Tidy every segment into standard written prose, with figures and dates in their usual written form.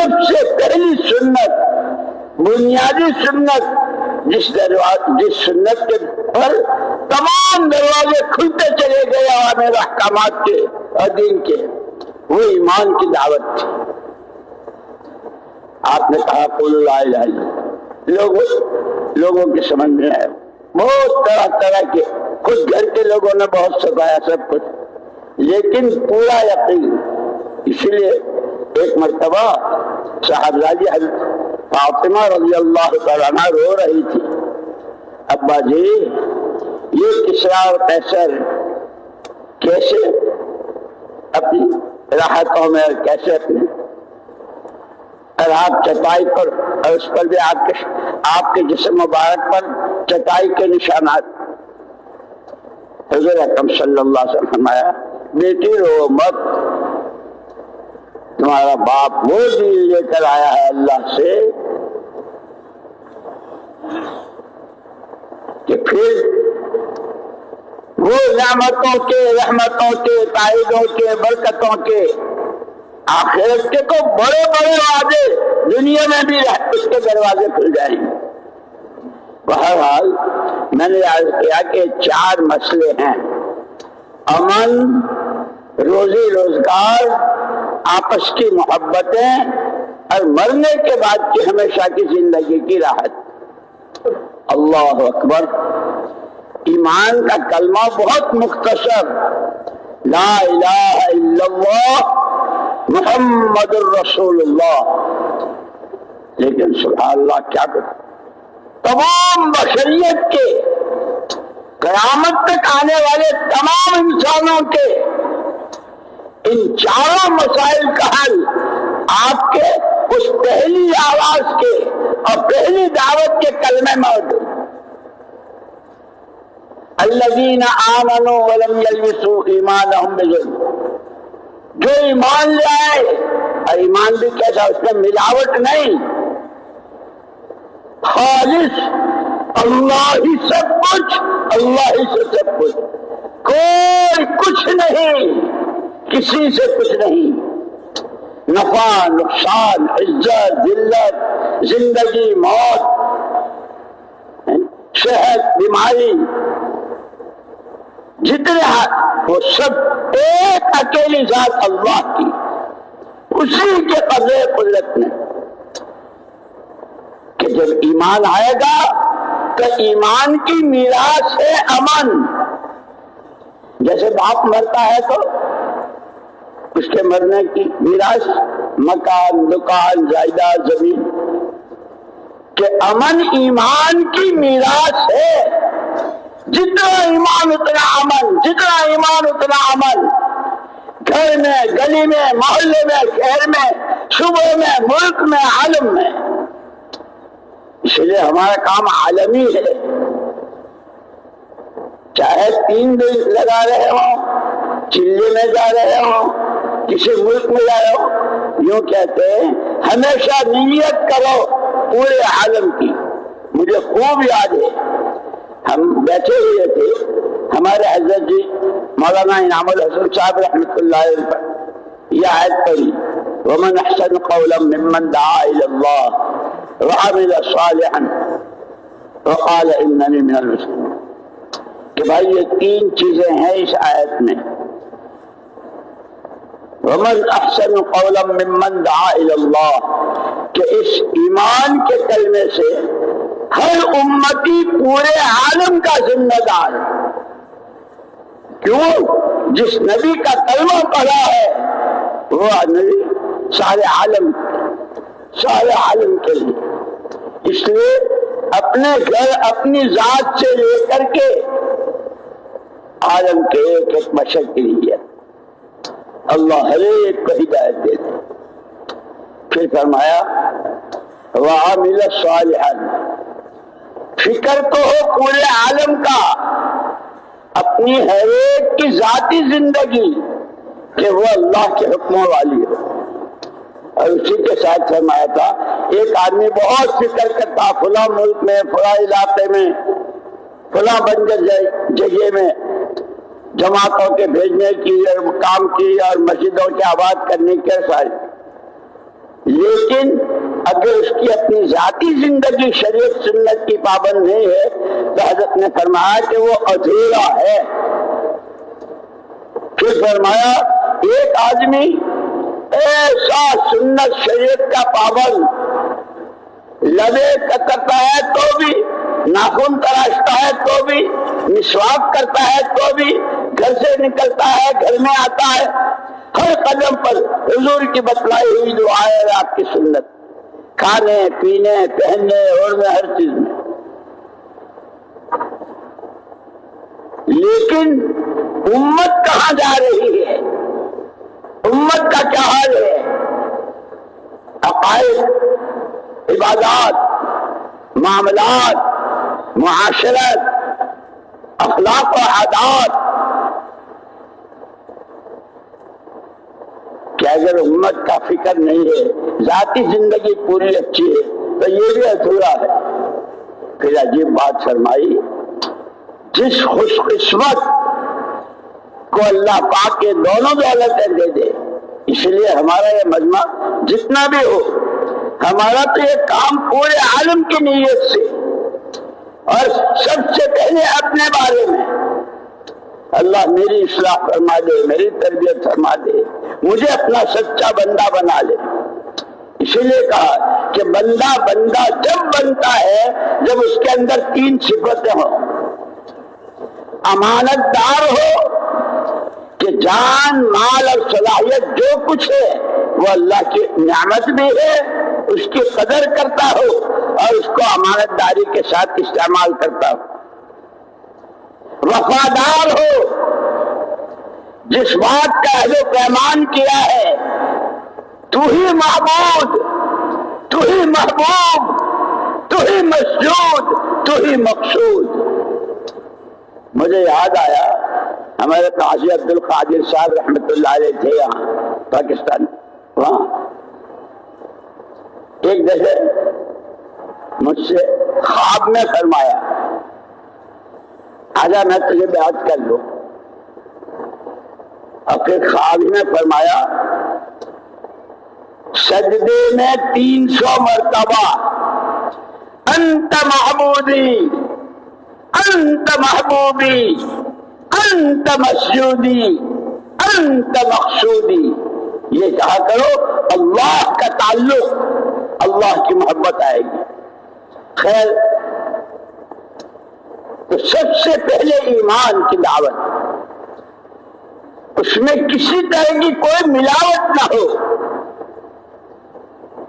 سب سے پہلی سنت، بنیادی سنت، جس سنت کے پر تمام دروازے کھلتے چلے گئے عوامر احکامات کے اور دین کے، وہ ایمان کی دعوت تھی۔ آپ نے کہا قل لا الہ الا اللہ، لوگوں کے سمجھ میں آئے، بہت طرح طرح کے، خود گھر کے لوگوں نے بہت سکھایا سب کچھ، لیکن پورا یقین۔ اسی لیے ایک مرتبہ صاحبزادی حضرت فاطمہ رضی اللہ تعالیٰ عنہ رو رہی تھی، ابا جی یہ کسریٰ اور قیصر کیسے اپنی راحتوں میں اور کیسے اپنے، اور آپ چٹائی پر، اور اس پر بھی آپ کے جسم مبارک پر چٹائی کے نشانات۔ حضور اکرم صلی اللہ علیہ وسلم فرمایا بیٹی رو مت، تمہارا باپ وہ دین لے کر آیا ہے اللہ سے کہ پھر وہ نعمتوں کے، رحمتوں کے، تائیدوں کے، برکتوں کے، آخرت کے کو بڑے بڑے وعدے دنیا میں بھی اس کے دروازے کھل جائیں گے۔ بہرحال میں نے عرض کیا کہ 4 مسئلے ہیں: امن، روزی روزگار، آپس کی محبتیں، اور مرنے کے بعد کی ہمیشہ کی زندگی کی راحت۔ اللہ اکبر! ایمان کا کلمہ بہت مختصر، لا الہ الا اللہ محمد الرسول اللہ، لیکن سبحان اللہ کیا کرے، تمام بشریت کے، قیامت تک آنے والے تمام انسانوں کے ان 4 مسائل کا حل آپ کے اس پہلی آواز کے اور پہلی دعوت کے کلمے موجود۔ الذین آمنوا ولم یلبسوا ایمانہم بظلم، جو ایمان لے آئے، اور ایمان بھی کیسا، اس میں ملاوٹ نہیں، خالص اللہ ہی سب کچھ، اللہ ہی سے سب کچھ، کوئی کچھ نہیں، کسی سے کچھ نہیں، نفع نقصان، عزت ذلت، زندگی موت، صحت بیماری، جتنے وہ سب ایک اکیلی ذات اللہ کی، اسی کے قبضے قدرت میں، کہ جب ایمان آئے گا تو ایمان کی میراث ہے امن۔ جیسے باپ مرتا ہے تو اس کے مرنے کی میراث مکان، دکان، جائیداد، زمین، کہ امن ایمان کی میراث ہے۔ جتنا ایمان اتنا امن، جتنا ایمان اتنا امن، گھر میں، گلی میں، محلے میں، شہر میں، صوبے میں، ملک میں، عالم میں۔ اس لیے ہمارا کام عالمی ہے، چاہے 3 دن لگا رہے ہوں، چلے میں جا رہے ہوں، کسی ملک میں جا رہے ہوں، یوں کہتے ہیں ہمیشہ نیت کرو پورے عالم کی۔ مجھے خوب یاد ہے، ہم بیٹھے ہوئے تھے، ہمارے حضرت جی مولانا انعام الحسن صاحب رحمۃ اللہ علیہ پر یہ آیت پڑھی، ومن احسن قولا ممن دعا الی اللہ وعمل صالحا وقال اننی من المسلمین، کہ بھائی یہ 3 چیزیں ہیں اس آیت میں۔ ومن احسن قولا ممن دعا الی اللہ، کہ اس ایمان کے کلمے سے ہر امتی پورے عالم کا ذمہ دار ہے۔ کیوں؟ جس نبی کا کلمہ پڑھا ہے وہ نبی سارے عالم کے لیے، اس لیے اپنے گھر، اپنی ذات سے لے کر کے عالم کے ایک ایک بشر کے لیے اللہ ہر ایک کو ہدایت دے دے۔ پھر فرمایا وعمل صالحا، فکر تو ہو پورے عالم کا، اپنی ہر ایک کی ذاتی زندگی کہ وہ اللہ کے حکموں والی ہو۔ اور اسی کے ساتھ فرمایا تھا ایک آدمی بہت فکر کرتا، فلاں ملک میں، فلاں علاقے میں، فلاں بنجر جگہ میں جماعتوں کے بھیجنے کی اور کام کی اور مسجدوں کے آباد کرنے کے ساتھ، لیکن اگر اس کی اپنی ذاتی زندگی شریعت سنت کی پابند نہیں ہے تو حضرت نے فرمایا کہ وہ ادھورا ہے۔ پھر فرمایا ایک آدمی ایسا سنت شریعت کا پابند، لبے کترتا ہے تو بھی، ناخن تراشتا ہے تو بھی، مسواک کرتا ہے تو بھی، گھر سے نکلتا ہے گھر میں آتا ہے، ہر قدم پر حضور کی بتلائی ہوئی دعا ہے آپ کی سنت، کھانے پینے پہننے اوڑھنے ہر چیز میں۔ لیکن امت کہاں جا رہی ہے؟ امت کا کیا حال ہے؟ عقائد، عبادات، معاملات، معاشرت، اخلاق و عادات، کہ اگر امت کا فکر نہیں ہے، ذاتی زندگی پوری اچھی ہے تو یہ بھی ادھورا ہے۔ پھر عجیب بات فرمائی، جس خوش قسمت کو اللہ پاک کے دونوں دولتیں دے دے، اس لیے ہمارا یہ مجمع جتنا بھی ہو، ہمارا تو یہ کام پورے عالم کی نیت سے اور سب سے پہلے اپنے بارے میں، اللہ میری اصلاح فرما دے، میری تربیت فرما دے، مجھے اپنا سچا بندہ بنا لے۔ اسی لیے کہا کہ بندہ جب بنتا ہے جب اس کے اندر تین صفتیں ہوں، امانت دار ہو کہ جان مال اور صلاحیت جو کچھ ہے وہ اللہ کی نعمت بھی ہے، اس کی قدر کرتا ہو اور اس کو امانت داری کے ساتھ استعمال کرتا ہو۔ وفادار ہو، جس بات کا عہد و پیمان کیا ہے، تو ہی معبود، تو ہی محبوب، تو ہی مسجود، تو ہی مقصود۔ مجھے یاد آیا ہمارے قاضی عبد القادر صاحب رحمۃ اللہ علیہ تھے یہاں پاکستان، وہاں ایک دفعہ مجھ سے خواب میں فرمایا، آجا میں تجھے بیعت کر لوں، اور پھر خواب میں فرمایا سجدے میں 300 مرتبہ انت معبودی، انت محبوبی، انت مسجودی، انت مقصودی، یہ کہا کرو، اللہ کا تعلق، اللہ کی محبت آئے گی۔ خیر، تو سب سے پہلے ایمان کی دعوت، اس میں کسی طرح کی کوئی ملاوٹ نہ ہو،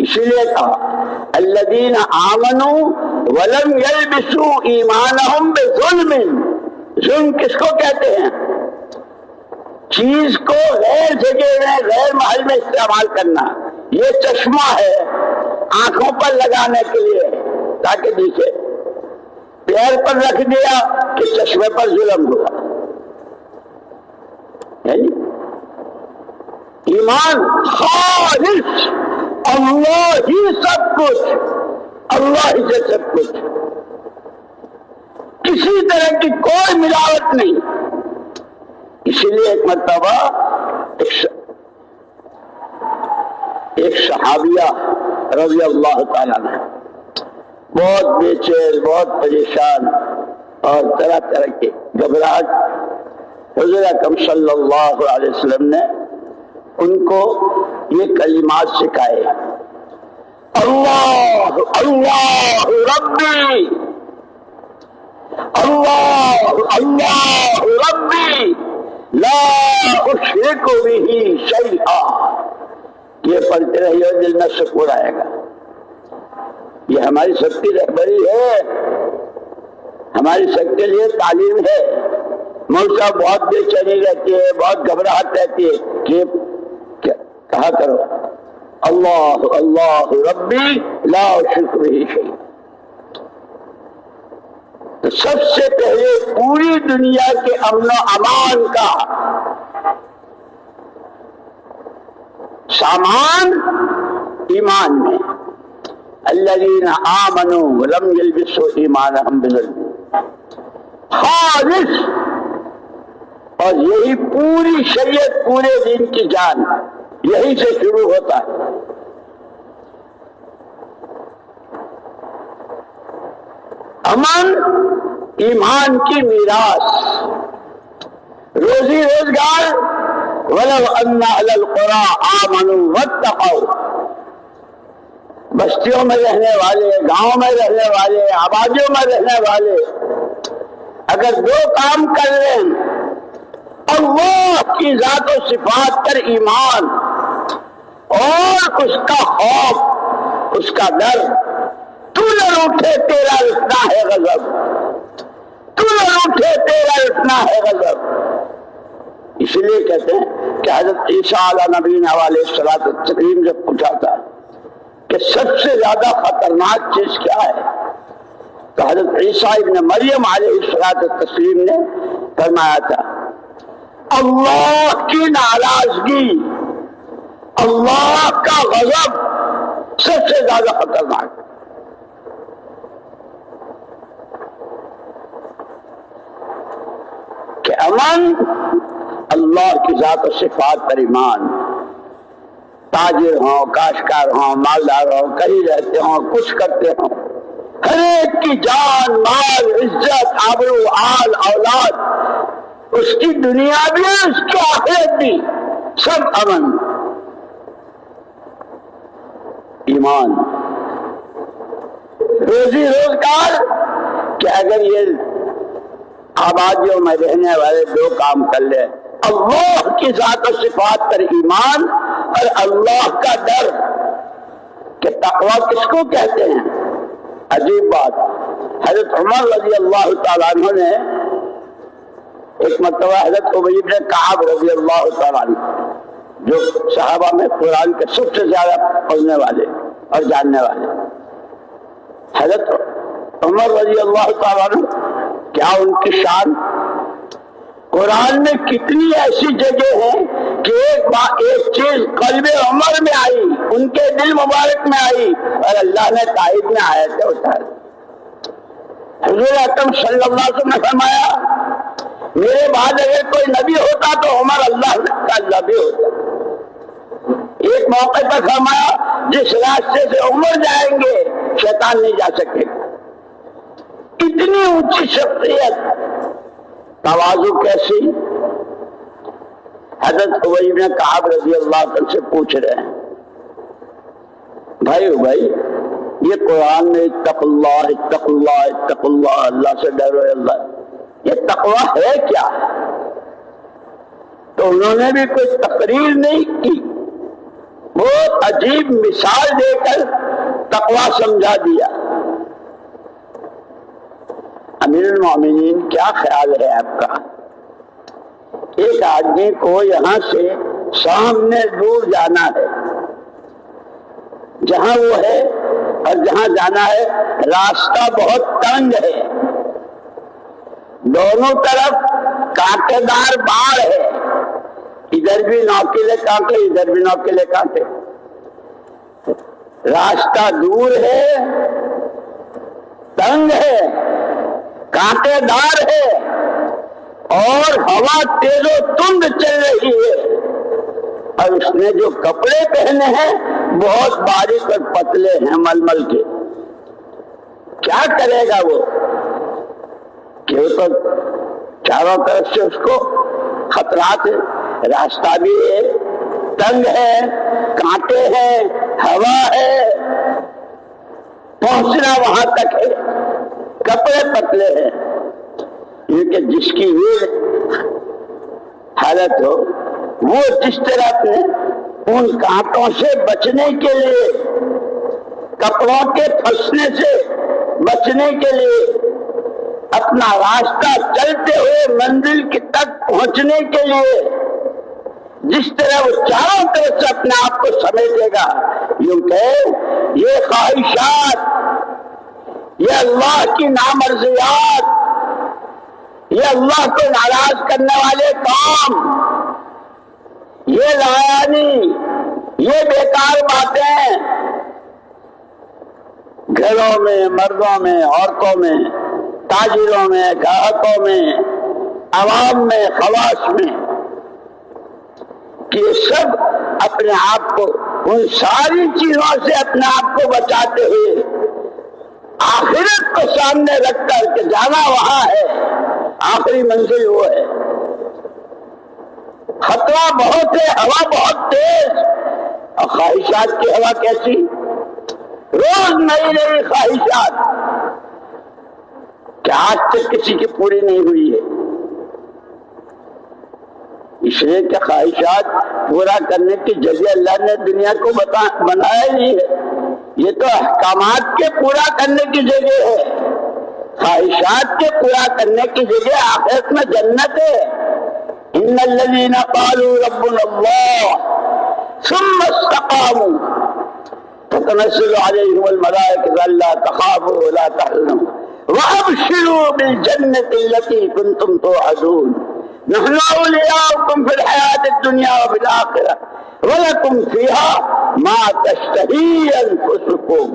اسی لیے کہا الذین آمنوا ولم یلبسوا ایمانہم بظلم۔ ظلم کس کو کہتے ہیں؟ چیز کو غیر جگہ میں غیر محل میں استعمال کرنا۔ یہ چشمہ ہے آنکھوں پر لگانے کے لیے تاکہ دیکھے، پیر پر رکھ دیا کہ چشمے پر ظلم ہوا۔ ایمان خالص، اللہ ہی سب کچھ، اللہ ہی سے سب کچھ، کسی طرح کی کوئی ملاوٹ نہیں۔ اسی لیے ایک مرتبہ ایک صحابیہ رضی اللہ تعالیٰ عنہ بہت بے چین، بہت پریشان اور طرح طرح کی گھبراہٹ، حضور اکرم صلی اللہ علیہ وسلم نے ان کو یہ کلمات سکھائے، اللہ اللہ ربی، اللہ اللہ ربی لا اشرک بہ شیئا۔ یہ پڑھتے رہیے، دل میں سکون آئے گا۔ یہ ہماری سب کی رہبری ہے، ہماری سب کے لیے تعلیم ہے۔ مولوی صاحب بہت بے چینی رہتی ہے، بہت گھبراہٹ رہتی ہے کہ کہا کرو اللہ اللہ ربی لا اشرک بہ شیئا۔ تو سب سے پہلے پوری دنیا کے امن و امان کا سامان ایمان میں، الذین آمنوا ولم یلبسوا ایمانہم بظلم، خالص۔ اور یہی پوری شریعت، پورے دین کی جان یہی سے شروع ہوتا ہے۔ امن ایمان کی میراث، روزی روزگار، وَلَوْ أَنَّ أَهْلَ الْقُرَىٰ آمَنُوا وَاتَّقَوْا، بستیوں میں رہنے والے، گاؤں میں رہنے والے، آبادیوں میں رہنے والے اگر دو کام کر لیں، اللہ کی ذات و صفات پر ایمان اور اس کا خوف، اس کا ڈر، تو نہ روٹھے تیرا رٹنا ہے غضب، تو نہ روٹھے تیرا رٹنا ہے غضب۔ اس لیے کہتے ہیں کہ حضرت عیسیٰ علیہ نبینا علیہ الصلوۃ والتسلیم جب پوچھا تھا کہ سب سے زیادہ خطرناک چیز کیا ہے، تو حضرت عیسیٰ ابن مریم علیہ الصلوۃ والتسلیم نے فرمایا تھا اللہ کی ناراضگی، اللہ کا غضب سب سے زیادہ خطرناک۔ کہ امن اللہ کی ذات و صفات پر ایمان، تاجر ہوں، کاشتکار ہوں، مالدار ہوں، کہیں رہتے ہوں، کچھ کرتے ہوں، ہر ایک کی جان، مال، عزت، آبرو، آل، اولاد، اس کی دنیا بھی اس کی آخرت بھی، سب امن، ایمان، روزی روزگار۔ کہ اگر یہ آبادیوں میں رہنے والے دو کام کر لے، اللہ کی ذات و صفات پر ایمان اور اللہ کا ڈر۔ کہ تقویٰ کس کو کہتے ہیں؟ عجیب بات، حضرت عمر رضی اللہ تعالیٰ عنہ نے ایک مرتبہ حضرت ابی بن کعب رضی اللہ تعالیٰ عنہ، جو صحابہ میں قرآن کے سب سے زیادہ پڑھنے والے اور جاننے والے، حضرت عمر رضی اللہ تعالیٰ عنہ، کیا ان کی شان، قرآن میں کتنی ایسی جگہ ہیں کہ ایک چیز قلب عمر میں آئی، ان کے دل مبارک میں آئی اور اللہ نے تائید میں آیتیں اتاری۔ حضور اکرم صلی اللہ علیہ وسلم نے فرمایا میرے بعد اگر کوئی نبی ہوتا تو عمر اللہ کا نبی ہوتا۔ ایک موقع پر فرمایا جس راستے سے عمر جائیں گے شیطان نہیں جا سکے گا۔ اتنی اونچی شخصیت، تواضع کیسی۔ حضرت ابی بن کعب رضی اللہ عنہ سے پوچھ رہے ہیں بھائی یہ قرآن میں اتق اللہ اتق اللہ اتق اللہ، اللہ سے ڈرو اللہ، یہ تقویٰ ہے کیا؟ تو انہوں نے بھی کوئی تقریر نہیں کی، بہت عجیب مثال دے کر تقویٰ سمجھا دیا۔ امیر المومنین کیا خیال ہے آپ کا؟ ایک آدمی کو یہاں سے سامنے دور جانا ہے، جہاں وہ ہے اور جہاں جانا ہے راستہ بہت تنگ ہے، دونوں طرف کانٹے دار باڑ ہے، ادھر بھی نوکیلے کانٹے ادھر بھی نوکیلے کانٹے، راستہ دور ہے، تنگ ہے، کانٹے دار ہے اور ہوا تیز و تند چل رہی ہے، اور اس نے جو کپڑے پہنے ہیں بہت باریک اور پتلے ہیں ململ کے۔ کیا کرے گا وہ؟ کہ وہ تو چاروں طرف سے اس کو خطرات ہے، راستہ بھی ہے، تنگ ہے، کانٹے ہیں، ہوا ہے، پہنچنا وہاں تک ہے، کپڑے پتلے ہیں۔ کیونکہ جس کی یہ حالت ہو وہ جس طرح اپنے ان کانٹوں سے بچنے کے لیے، کپڑوں کے پھنسنے سے بچنے کے لیے، اپنا راستہ چلتے ہوئے منزل تک پہنچنے کے لیے جس طرح وہ چاروں طرف سے اپنے آپ کو سمیٹے گا، یوں کہ یہ خواہشات، یہ اللہ کی نامرضیات، یہ اللہ کو ناراض کرنے والے کام، یہ لایانی، یہ بیکار باتیں گھروں میں، مردوں میں، عورتوں میں، تاجروں میں، گاہکوں میں، عوام میں، خواص میں، کہ سب اپنے آپ کو ان ساری چیزوں سے اپنے آپ کو بچاتے ہوئے آخرت کو سامنے رکھ کر کہ جانا وہاں ہے، آخری منزل وہ ہے۔ خطرہ بہت ہے، ہوا بہت تیز، اور خواہشات کی ہوا کیسی، روز نئی نئی خواہشات، کہ آج تک کسی کی پوری نہیں ہوئی ہے۔ اس لیے کہ خواہشات پورا کرنے کی جگہ اللہ نے دنیا کو بنایا نہیں ہے، یہ تو احکامات کے پورا کرنے کی جگہ ہے، خواہشات کے پورا کرنے کی جگہ آخرت میں جنت ہے۔ ان الذین قالوا ربنا اللہ ثم استقاموا تتنزل علیہم الملائکۃ الا تخافوا ولا تحزنوا وابشروا بالجنة التي كنتم توعدون نحن اولیاؤکم فی الحیاۃ الدنیا وفی الآخرہ ولکم فیہا ما تشتہی انفسکم۔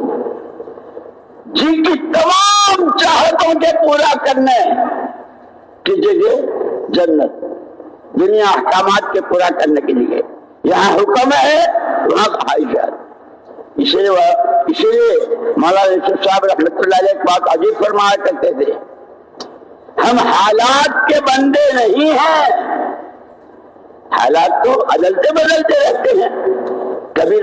جن کی تمام چاہتوں کے پورا کرنے کی جگہ جنت، دنیا احکامات کے پورا کرنے کی جگہ، یہاں حکم ہے وہاں خواہشات۔ اسی لیے مولانا یوسف صاحب رحمۃ اللہ علیہ ایک بات عجیب فرمایا کرتے تھے، ہم حالات کے بندے نہیں ہیں، حالات تو بدلتے رہتے ہیں، کبھی